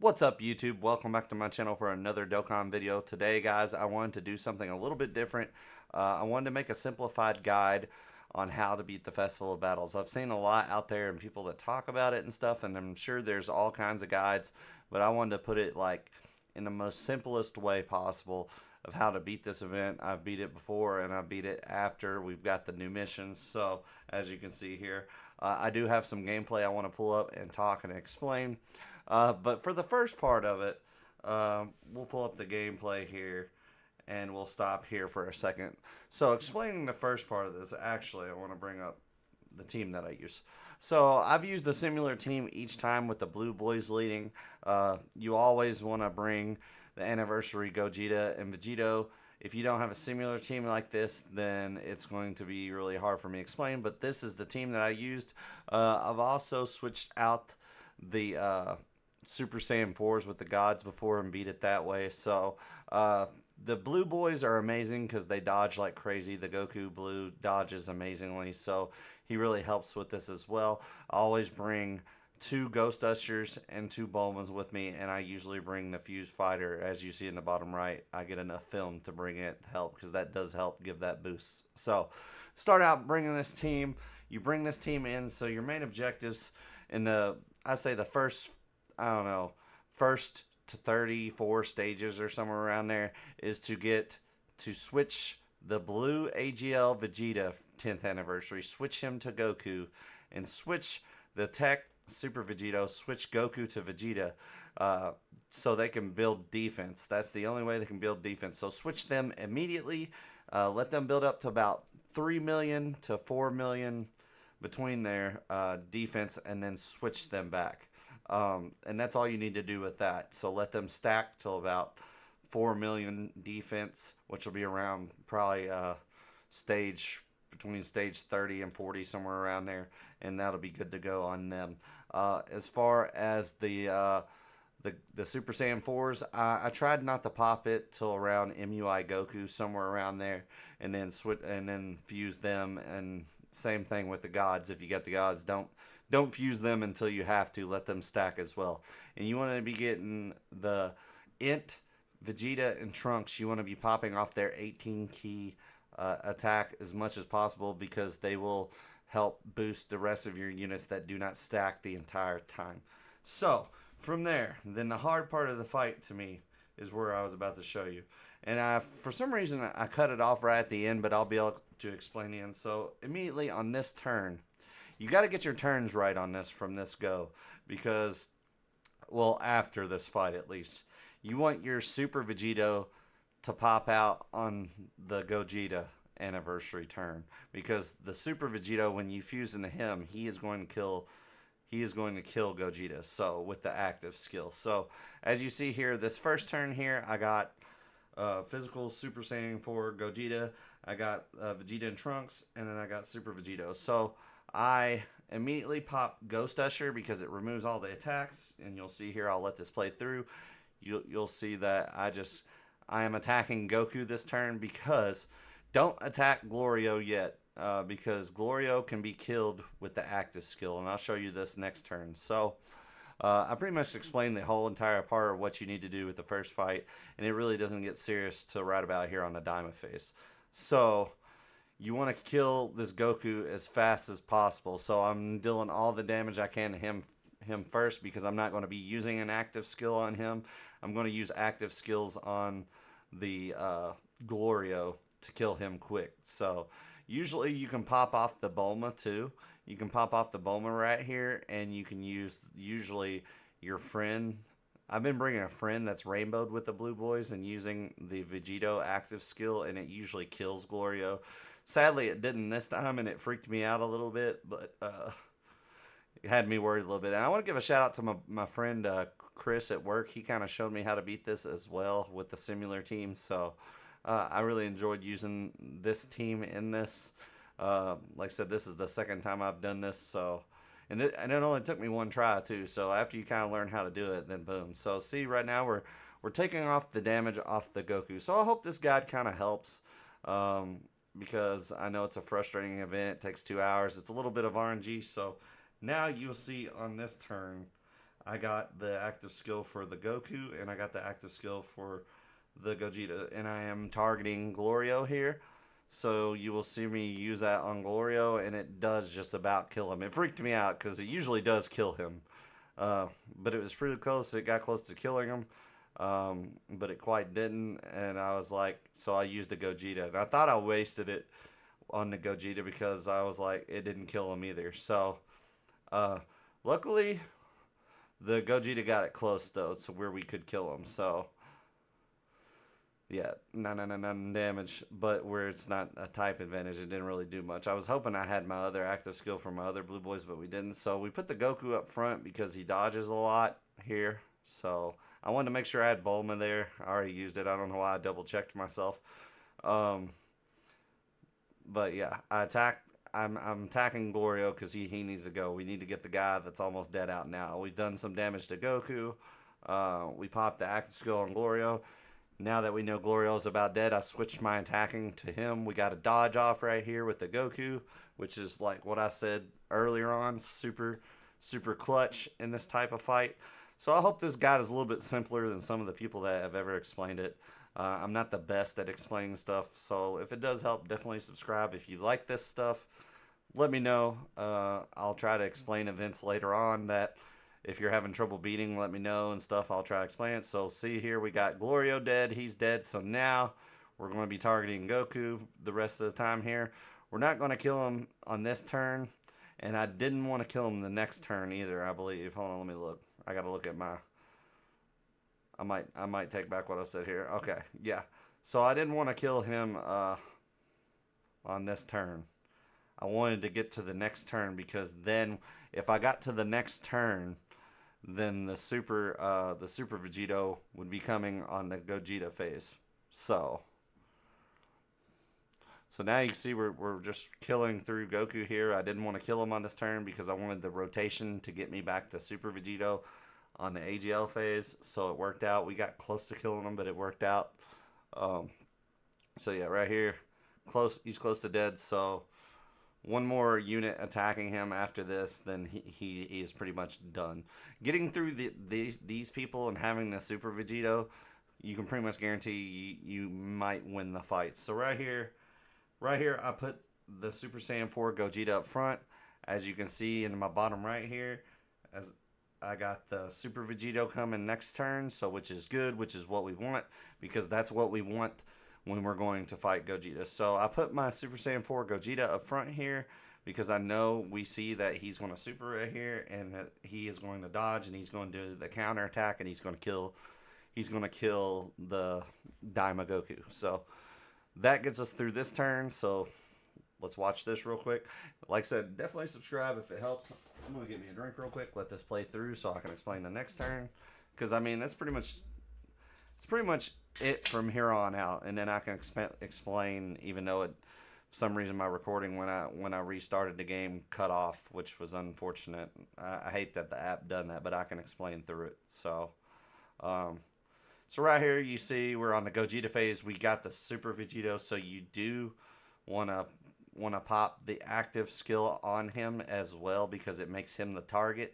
What's up, YouTube? Welcome back to my channel for another Dokkan video. Today, guys, I wanted to do something a little bit different. I wanted to make a simplified guide on how to beat the Festival of Battles. I've seen a lot out there and people that talk about it and stuff, and I'm sure there's all kinds of guides, but I wanted to put it like in the most simplest way possible of how to beat this event. I've beat it before and I beat it after. We've got the new missions, so as you can see here, I do have some gameplay I want to pull up and talk and explain. But for the first part of it, we'll pull up the gameplay here and we'll stop here for a second. So explaining the first part of this, actually, I want to bring up the team that I use. So I've used a similar team each time with the Blue Boys leading. You always want to bring the Anniversary Gogeta and Vegito. If you don't have a similar team like this, then it's going to be really hard for me to explain. But this is the team that I used. I've also switched out the Super Saiyan 4s with the gods before and beat it that way. So the Blue Boys are amazing because they dodge like crazy. The Goku Blue dodges amazingly, so he really helps with this as well. I always bring 2 Ghost Ushers and 2 Bulmas with me, and I usually bring the Fuse Fighter. As you see in the bottom right, I get enough film to bring it to help because that does help give that boost. So start out bringing this team. You bring this team in, so your main objectives in I say the first, I don't know, first to 34 stages or somewhere around there is to switch the blue AGL Vegeta 10th anniversary, switch him to Goku, and switch the Tech Super Vegito, switch Goku to Vegeta, so they can build defense. That's the only way they can build defense. So switch them immediately. Let them build up to about 3 million to 4 million between their defense, and then switch them back. And that's all you need to do with that. So let them stack till about 4 million defense, which will be around probably between stage 30 and 40, somewhere around there, and that'll be good to go on them. As far as the Super Saiyan 4s, I tried not to pop it till around MUI Goku, somewhere around there, and then fuse them. And same thing with the gods. If you get the gods, don't fuse them until you have to. Let them stack as well. And you want to be getting the Int, Vegeta, and Trunks. You want to be popping off their 18 key attack as much as possible because they will help boost the rest of your units that do not stack the entire time. So from there, then the hard part of the fight to me is where I was about to show you. And for some reason, I cut it off right at the end, but I'll be able to explain the end. So immediately on this turn, you got to get your turns right on this from this go. Because, well, after this fight at least, you want your Super Vegito to pop out on the Gogeta anniversary turn. Because the Super Vegito, when you fuse into him, he is going to kill Gogeta, so with the active skill. So as you see here, this first turn here, I got physical Super Saiyan 4 Gogeta, I got Vegeta and Trunks, and then I got Super Vegito. So I immediately pop Ghost Usher because it removes all the attacks, and you'll see here, I'll let this play through. You'll see that I am attacking Goku this turn because don't attack Glorio yet. Because Glorio can be killed with the active skill, and I'll show you this next turn. So I pretty much explained the whole entire part of what you need to do with the first fight, and it really doesn't get serious till right about here on the Diamond Face. So you want to kill this Goku as fast as possible. So I'm dealing all the damage I can to him first because I'm not going to be using an active skill on him. I'm going to use active skills on the Glorio to kill him quick. So usually you can pop off the Bulma too. You can pop off the Bulma right here, and you can use usually your friend. I've been bringing a friend that's rainbowed with the Blue Boys and using the Vegito active skill, and it usually kills Glorio. Sadly, it didn't this time, and it freaked me out a little bit, but it had me worried a little bit. And I want to give a shout out to my friend Chris at work. He kind of showed me how to beat this as well with the similar team, so I really enjoyed using this team in this. Like I said, this is the second time I've done this, so and it only took me one try too. So after you kind of learn how to do it, then boom. So see, right now we're taking off the damage off the Goku. So I hope this guide kind of helps, because I know it's a frustrating event. It takes 2 hours. It's a little bit of RNG. So now you'll see on this turn, I got the active skill for the Goku, and I got the active skill for the Gogeta, and I am targeting Glorio here. So you will see me use that on Glorio, and it does just about kill him. It freaked me out because it usually does kill him, uh, but it was pretty close. It got close to killing him, but it quite didn't. And I was like, so I used the Gogeta, and I thought I wasted it on the Gogeta because I was like, it didn't kill him either. So uh, luckily, the Gogeta got it close though, so where we could kill him. So yeah, none damage, but where it's not a type advantage, it didn't really do much. I was hoping I had my other active skill from my other blue boys, but we didn't. So we put the Goku up front because he dodges a lot here. So I wanted to make sure I had Bulma there. I already used it. I don't know why I double checked myself. Um, but yeah, I'm attacking Glorio because he needs to go. We need to get the guy that's almost dead out now. We've done some damage to Goku. We popped the active skill on Glorio. Now that we know Glorio's about dead, I switched my attacking to him. We got a dodge off right here with the Goku, which is like what I said earlier on, super clutch in this type of fight. So I hope this guide is a little bit simpler than some of the people that have ever explained it. I'm not the best at explaining stuff, so if it does help, definitely subscribe. If you like this stuff, let me know. I'll try to explain events later on that if you're having trouble beating, let me know and stuff. I'll try to explain it. So see here, we got Glorio dead. He's dead. So now we're going to be targeting Goku the rest of the time here. We're not going to kill him on this turn. And I didn't want to kill him the next turn either, I believe. Hold on, let me look. I got to look at my... I might take back what I said here. Okay, yeah. So I didn't want to kill him on this turn. I wanted to get to the next turn because then if I got to the next turn, then the super Vegito would be coming on the Gogeta phase. So now you can see we're just killing through Goku here. I didn't want to kill him on this turn because I wanted the rotation to get me back to Super Vegito on the AGL phase. So it worked out. We got close to killing him, but it worked out. So yeah, right here, he's close to dead. So one more unit attacking him after this, then he is pretty much done. Getting through these people and having the Super Vegito, you can pretty much guarantee you might win the fight. So right here, I put the Super Saiyan 4 Gogeta up front. As you can see in my bottom right here, as I got the Super Vegito coming next turn, so which is good, which is what we want, because that's what we want when we're going to fight Gogeta. So I put my Super Saiyan 4 Gogeta up front here because I know we see that he's going to super right here and that he is going to dodge and he's going to do the counter attack and he's going to kill the Daima Goku. So that gets us through this turn. So let's watch this real quick. Like I said, definitely subscribe if it helps. I'm going to get me a drink real quick, let this play through so I can explain the next turn. Because, I mean, it's pretty much it from here on out, and then I can explain. Even though for some reason my recording when I restarted the game cut off, which was unfortunate. I hate that the app done that, but I can explain through it. So right here you see we're on the Gogeta phase. We got the Super Vegito, so you do want to pop the active skill on him as well because it makes him the target.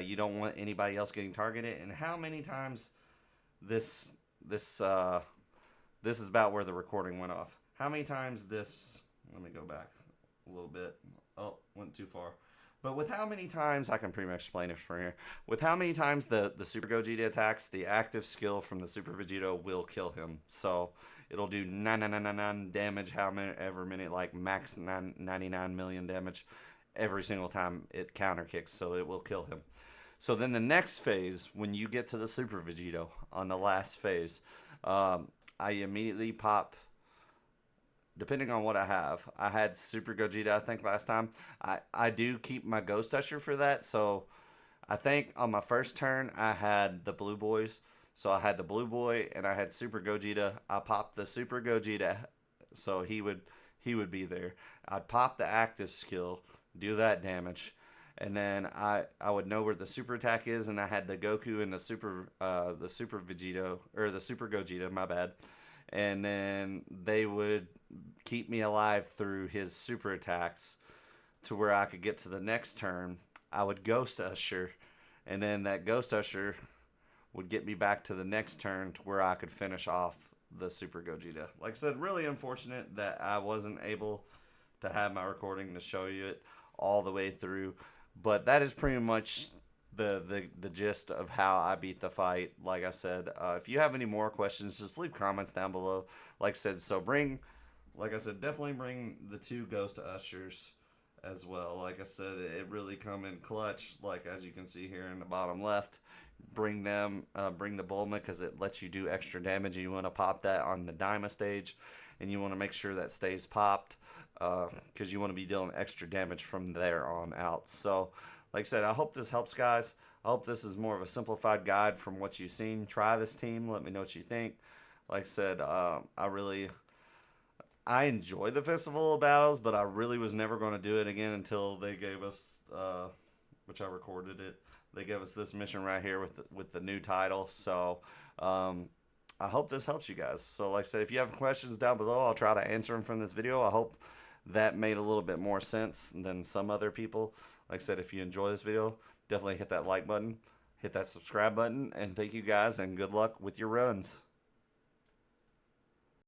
You don't want anybody else getting targeted. And how many times this is about where the recording went off. How many times this... Let me go back a little bit. Oh, went too far. But with how many times... I can pretty much explain it from here. With how many times the Super Gogeta attacks, the active skill from the Super Vegito will kill him. So it'll do 999 damage, however many, like max 99 million damage every single time it counter kicks. So it will kill him. So then the next phase, when you get to the Super Vegito on the last phase, I immediately pop, depending on what I have. I had Super Gogeta, I think, last time. I do keep my Ghost Usher for that. So I think on my first turn, I had the Blue Boys. So I had the Blue Boy and I had Super Gogeta. I popped the Super Gogeta, so he would be there. I'd pop the active skill, do that damage. And then I would know where the super attack is, and I had the Goku and the Super Vegito, or the Super Gogeta, my bad. And then they would keep me alive through his super attacks to where I could get to the next turn. I would Ghost Usher, and then that Ghost Usher would get me back to the next turn to where I could finish off the Super Gogeta. Like I said, really unfortunate that I wasn't able to have my recording to show you it all the way through, but that is pretty much the gist of how I beat the fight. Like I said, if you have any more questions, just leave comments down below. Like I said, like I said, definitely bring the 2 Ghost Ushers as well. Like I said, it really come in clutch. Like as you can see here in the bottom left, bring them, bring the Bulma because it lets you do extra damage. You want to pop that on the Dyma stage, and you want to make sure that stays popped because you want to be dealing extra damage from there on out. So, like I said, I hope this helps, guys. I hope this is more of a simplified guide from what you've seen. Try this team. Let me know what you think. Like I said, I enjoy the Festival of Battles, but I really was never going to do it again until they gave us, which I recorded it. They gave us this mission right here with the new title. So I hope this helps you guys. So like I said, if you have questions down below, I'll try to answer them from this video. I hope that made a little bit more sense than some other people. Like I said, if you enjoy this video, definitely hit that like button, hit that subscribe button, and thank you guys, and good luck with your runs.